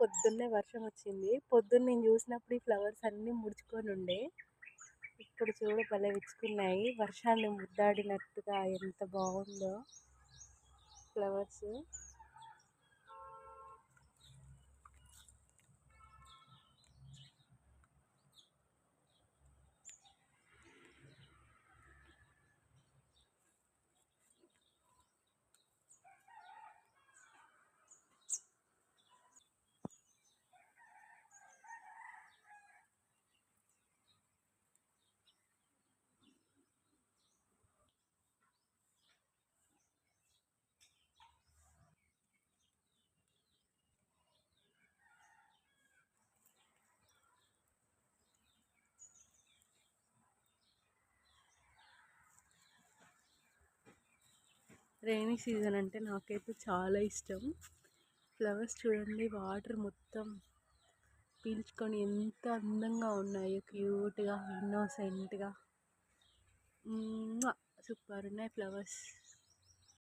పొద్దున్నే వర్షం వచ్చింది. పొద్దున్న నేను చూసినప్పుడు ఈ ఫ్లవర్స్ అన్నీ ముడుచుకొని ఉండే. ఇప్పుడు చూడు భలే విచ్చుకున్నాయి. వర్షాన్ని ముద్దాడినట్టుగా ఎంత బాగుందో ఫ్లవర్స్. రైనీ సీజన్ అంటే నాకైతే చాలా ఇష్టం. ఫ్లవర్స్ చూడండి, వాటర్ మొత్తం పీల్చుకొని ఎంత అందంగా ఉన్నాయో, క్యూట్గా, ఇన్నోసెంట్గా. సూపర్ ఉన్నాయి ఫ్లవర్స్.